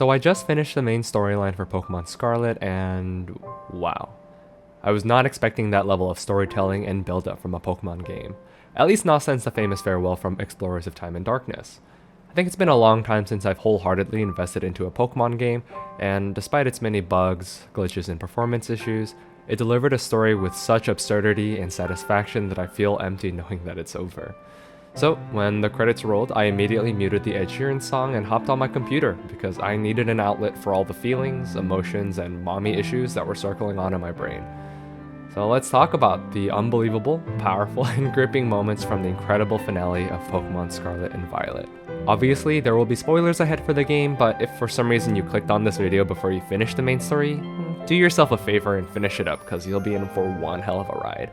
So I just finished the main storyline for Pokemon Scarlet and wow. I was not expecting that level of storytelling and build-up from a Pokemon game. At least not since the famous farewell from Explorers of Time and Darkness. I think it's been a long time since I've wholeheartedly invested into a Pokemon game, and despite its many bugs, glitches, and performance issues, it delivered a story with such absurdity and satisfaction that I feel empty knowing that it's over. So, when the credits rolled, I immediately muted the Ed Sheeran song and hopped on my computer because I needed an outlet for all the feelings, emotions, and mommy issues that were circling on in my brain. So let's talk about the unbelievable, powerful, and gripping moments from the incredible finale of Pokemon Scarlet and Violet. Obviously, there will be spoilers ahead for the game, but if for some reason you clicked on this video before you finish the main story, do yourself a favor and finish it up because you'll be in for one hell of a ride.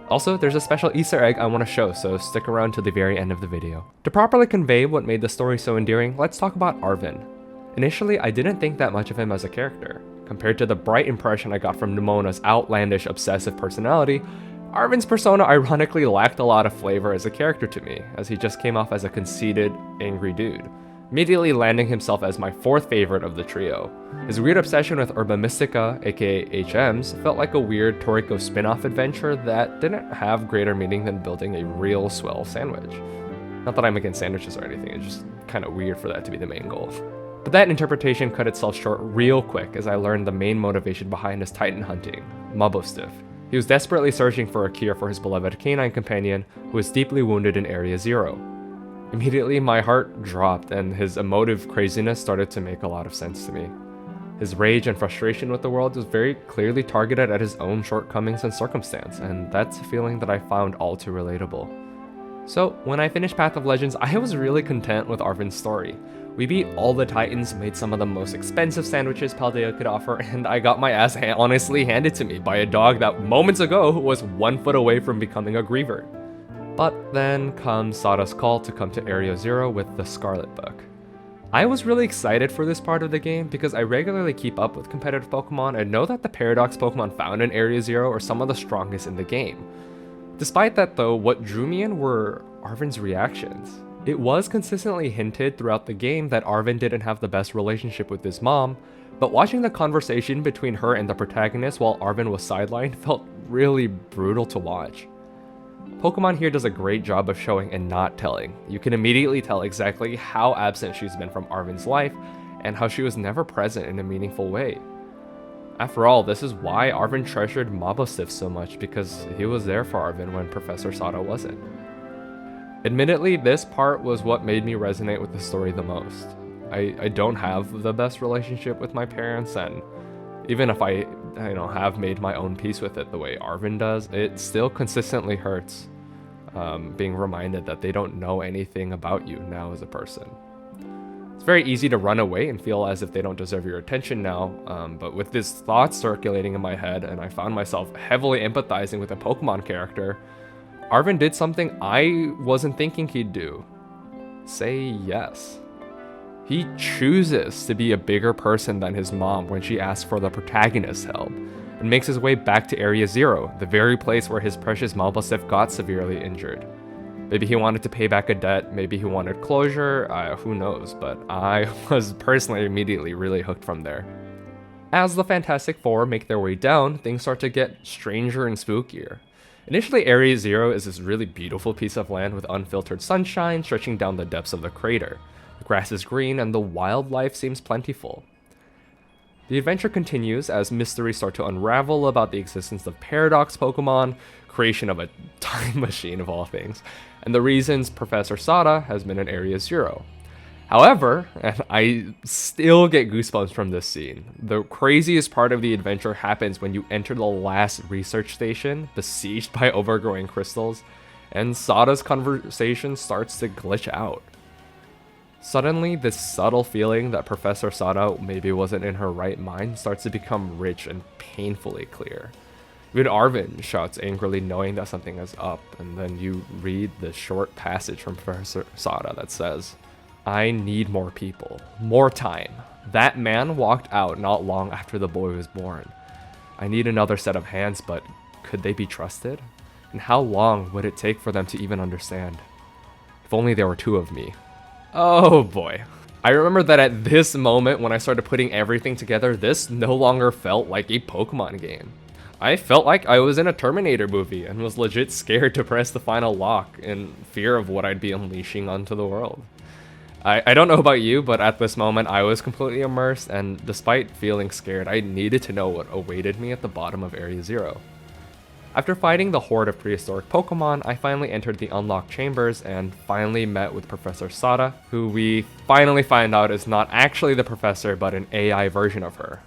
Also, there's a special Easter egg I want to show, so stick around to the very end of the video. To properly convey what made the story so endearing, let's talk about Arvin. Initially, I didn't think that much of him as a character. Compared to the bright impression I got from Nemona's outlandish, obsessive personality, Arvin's persona ironically lacked a lot of flavor as a character to me, as he just came off as a conceited, angry dude, immediately landing himself as my fourth favorite of the trio. His weird obsession with Herba Mystica, aka HMs, felt like a weird Toriko spin-off adventure that didn't have greater meaning than building a real swell sandwich. Not that I'm against sandwiches or anything, it's just kinda weird for that to be the main goal. But that interpretation cut itself short real quick as I learned the main motivation behind his Titan hunting, Mobostiff. He was desperately searching for a cure for his beloved canine companion who was deeply wounded in Area Zero. Immediately, my heart dropped and his emotive craziness started to make a lot of sense to me. His rage and frustration with the world was very clearly targeted at his own shortcomings and circumstance, and that's a feeling that I found all too relatable. So, when I finished Path of Legends, I was really content with Arvin's story. We beat all the Titans, made some of the most expensive sandwiches Paldea could offer, and I got my ass honestly handed to me by a dog that moments ago was 1 foot away from becoming a Griever. But then comes Sada's call to come to Area Zero with the Scarlet Book. I was really excited for this part of the game because I regularly keep up with competitive Pokemon and know that the Paradox Pokemon found in Area Zero are some of the strongest in the game. Despite that though, what drew me in were Arvin's reactions. It was consistently hinted throughout the game that Arvin didn't have the best relationship with his mom, but watching the conversation between her and the protagonist while Arvin was sidelined felt really brutal to watch. Pokemon here does a great job of showing and not telling. You can immediately tell exactly how absent she's been from Arvin's life and how she was never present in a meaningful way. After all, this is why Arvin treasured Mobostiff so much, because he was there for Arvin when Professor Sada wasn't. Admittedly, this part was what made me resonate with the story the most. I don't have the best relationship with my parents, and even if I have made my own peace with it the way Arvin does, it still consistently hurts being reminded that they don't know anything about you now as a person. It's very easy to run away and feel as if they don't deserve your attention now, but with this thought circulating in my head and I found myself heavily empathizing with a Pokemon character, Arvin did something I wasn't thinking he'd do. Say yes. He chooses to be a bigger person than his mom when she asks for the protagonist's help, and makes his way back to Area Zero, the very place where his precious Mobostiff got severely injured. Maybe he wanted to pay back a debt, maybe he wanted closure, who knows, but I was personally immediately really hooked from there. As the Fantastic Four make their way down, things start to get stranger and spookier. Initially, Area Zero is this really beautiful piece of land with unfiltered sunshine stretching down the depths of the crater. The grass is green and the wildlife seems plentiful. The adventure continues as mysteries start to unravel about the existence of Paradox Pokemon, creation of a time machine of all things, and the reasons Professor Sada has been in Area Zero. However, and I still get goosebumps from this scene, the craziest part of the adventure happens when you enter the last research station, besieged by overgrowing crystals, and Sada's conversation starts to glitch out. Suddenly, this subtle feeling that Professor Sada maybe wasn't in her right mind starts to become rich and painfully clear. Even Arvin shouts angrily knowing that something is up, and then you read the short passage from Professor Sada that says, "I need more people, more time. That man walked out not long after the boy was born. I need another set of hands, but could they be trusted? And how long would it take for them to even understand? If only there were two of me." Oh boy. I remember that at this moment when I started putting everything together, this no longer felt like a Pokemon game. I felt like I was in a Terminator movie and was legit scared to press the final lock in fear of what I'd be unleashing onto the world. I don't know about you, but at this moment I was completely immersed, and despite feeling scared, I needed to know what awaited me at the bottom of Area Zero. After fighting the horde of prehistoric Pokemon, I finally entered the unlocked chambers and finally met with Professor Sada, who we finally find out is not actually the professor but an AI version of her.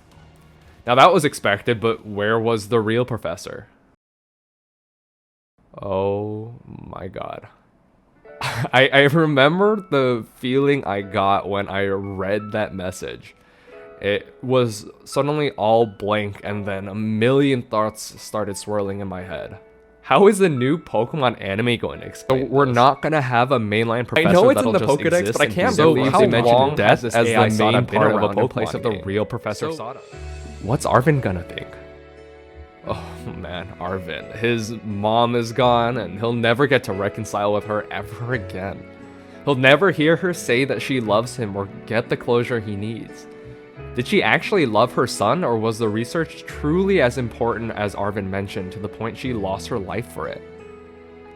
Now that was expected, but where was the real professor? Oh my god. I remember the feeling I got when I read that message. It was suddenly all blank, and then a million thoughts started swirling in my head. How is the new Pokemon anime going to explain So we're this? not gonna have a mainline professor. I know it's in that'll the just Pokedex, exist but I and can't do believe they how mentioned long death has this as AI the Sada main been part of a around in place Pokemon of the game? real Professor So- Sada. What's Arvin gonna think? Oh man, Arvin. His mom is gone, and he'll never get to reconcile with her ever again. He'll never hear her say that she loves him or get the closure he needs. Did she actually love her son, or was the research truly as important as Arvin mentioned, to the point she lost her life for it?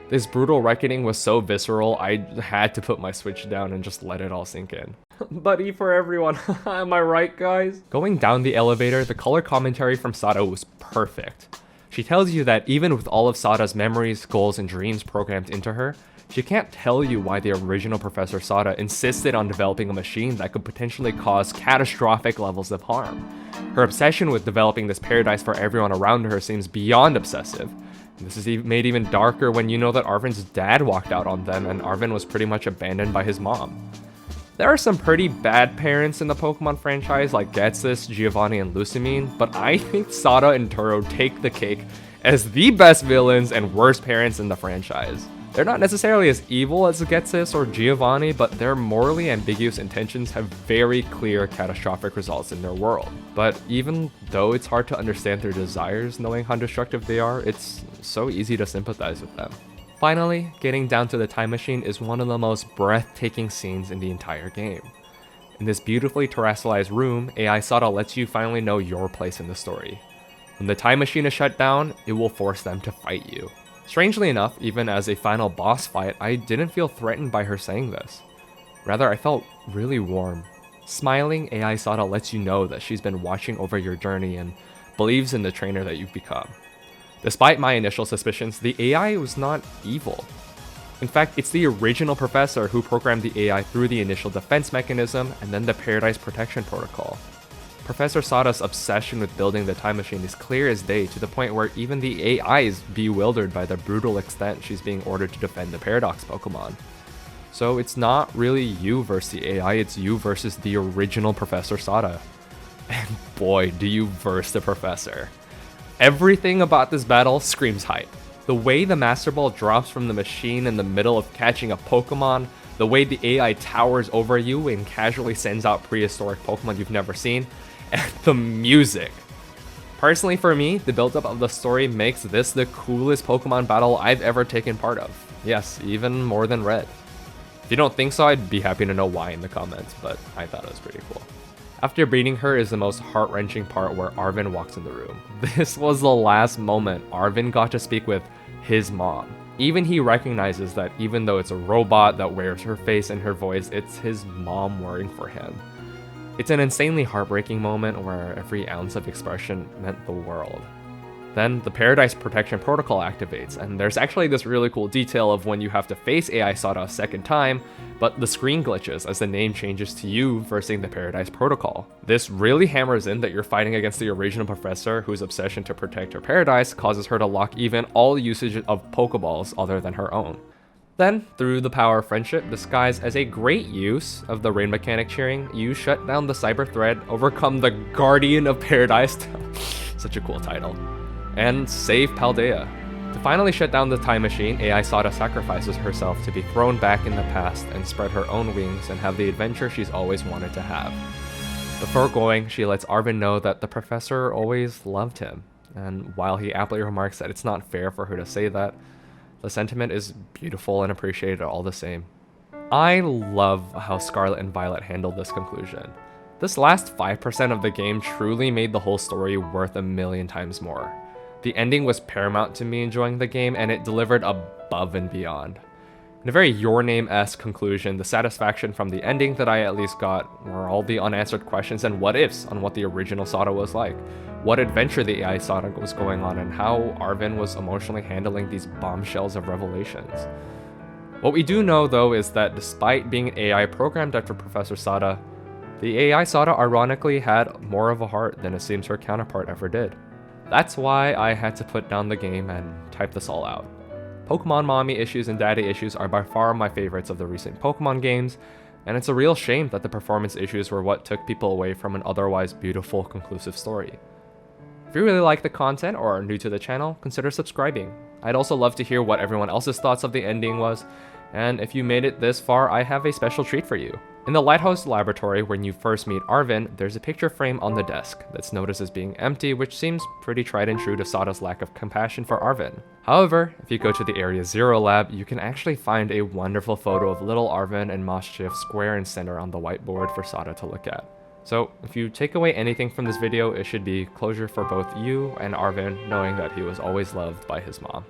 This brutal reckoning was so visceral, I had to put my Switch down and just let it all sink in. Buddy for everyone, am I right, guys? Going down the elevator, the color commentary from Sada was perfect. She tells you that even with all of Sada's memories, goals, and dreams programmed into her, she can't tell you why the original Professor Sada insisted on developing a machine that could potentially cause catastrophic levels of harm. Her obsession with developing this paradise for everyone around her seems beyond obsessive. This is made even darker when you know that Arvin's dad walked out on them and Arvin was pretty much abandoned by his mom. There are some pretty bad parents in the Pokemon franchise like Ghetsis, Giovanni, and Lucamine, but I think Sada and Turo take the cake as the best villains and worst parents in the franchise. They're not necessarily as evil as Ghetsis or Giovanni, but their morally ambiguous intentions have very clear catastrophic results in their world. But even though it's hard to understand their desires knowing how destructive they are, it's so easy to sympathize with them. Finally, getting down to the time machine is one of the most breathtaking scenes in the entire game. In this beautifully terrestrialized room, AI Sada lets you finally know your place in the story. When the time machine is shut down, it will force them to fight you. Strangely enough, even as a final boss fight, I didn't feel threatened by her saying this. Rather, I felt really warm. Smiling, AI Sada lets you know that she's been watching over your journey and believes in the trainer that you've become. Despite my initial suspicions, the AI was not evil. In fact, it's the original professor who programmed the AI through the initial defense mechanism and then the Paradise Protection Protocol. Professor Sada's obsession with building the time machine is clear as day, to the point where even the AI is bewildered by the brutal extent she's being ordered to defend the Paradox Pokemon. So it's not really you versus the AI, it's you versus the original Professor Sada. And boy, do you verse the Professor. Everything about this battle screams hype. The way the Master Ball drops from the machine in the middle of catching a Pokemon, the way the AI towers over you and casually sends out prehistoric Pokemon you've never seen, and the music. Personally for me, the build-up of the story makes this the coolest Pokemon battle I've ever taken part of. Yes, even more than Red. If you don't think so, I'd be happy to know why in the comments, but I thought it was pretty cool. After beating her is the most heart-wrenching part where Arvin walks in the room. This was the last moment Arvin got to speak with his mom. Even he recognizes that even though it's a robot that wears her face and her voice, it's his mom worrying for him. It's an insanely heartbreaking moment where every ounce of expression meant the world. Then the Paradise Protection Protocol activates, and there's actually this really cool detail of when you have to face AI Sada a second time, but the screen glitches as the name changes to you versing the Paradise Protocol. This really hammers in that you're fighting against the original professor whose obsession to protect her paradise causes her to lock even all usage of Pokeballs other than her own. Then, through the power of friendship disguised as a great use of the rain mechanic cheering, you shut down the cyber thread, overcome the Guardian of Paradise, such a cool title, and save Paldea. To finally shut down the time machine, AI Sada sacrifices herself to be thrown back in the past and spread her own wings and have the adventure she's always wanted to have. Before going, she lets Arvin know that the professor always loved him, and while he aptly remarks that it's not fair for her to say that, the sentiment is beautiful and appreciated all the same. I love how Scarlet and Violet handled this conclusion. This last 5% of the game truly made the whole story worth a million times more. The ending was paramount to me enjoying the game, and it delivered above and beyond. In a very Your Name-esque conclusion, the satisfaction from the ending that I at least got were all the unanswered questions and what-ifs on what the original Sada was like, what adventure the AI Sada was going on, and how Arvin was emotionally handling these bombshells of revelations. What we do know, though, is that despite being AI programmed after Professor Sada, the AI Sada ironically had more of a heart than it seems her counterpart ever did. That's why I had to put down the game and type this all out. Pokemon mommy issues and daddy issues are by far my favorites of the recent Pokemon games, and it's a real shame that the performance issues were what took people away from an otherwise beautiful, conclusive story. If you really like the content or are new to the channel, consider subscribing. I'd also love to hear what everyone else's thoughts of the ending was, and if you made it this far, I have a special treat for you. In the Lighthouse Laboratory, when you first meet Arvin, there's a picture frame on the desk that's noticed as being empty, which seems pretty tried and true to Sada's lack of compassion for Arvin. However, if you go to the Area 0 lab, you can actually find a wonderful photo of little Arvin and Moschif square and center on the whiteboard for Sada to look at. So, if you take away anything from this video, it should be closure for both you and Arvin, knowing that he was always loved by his mom.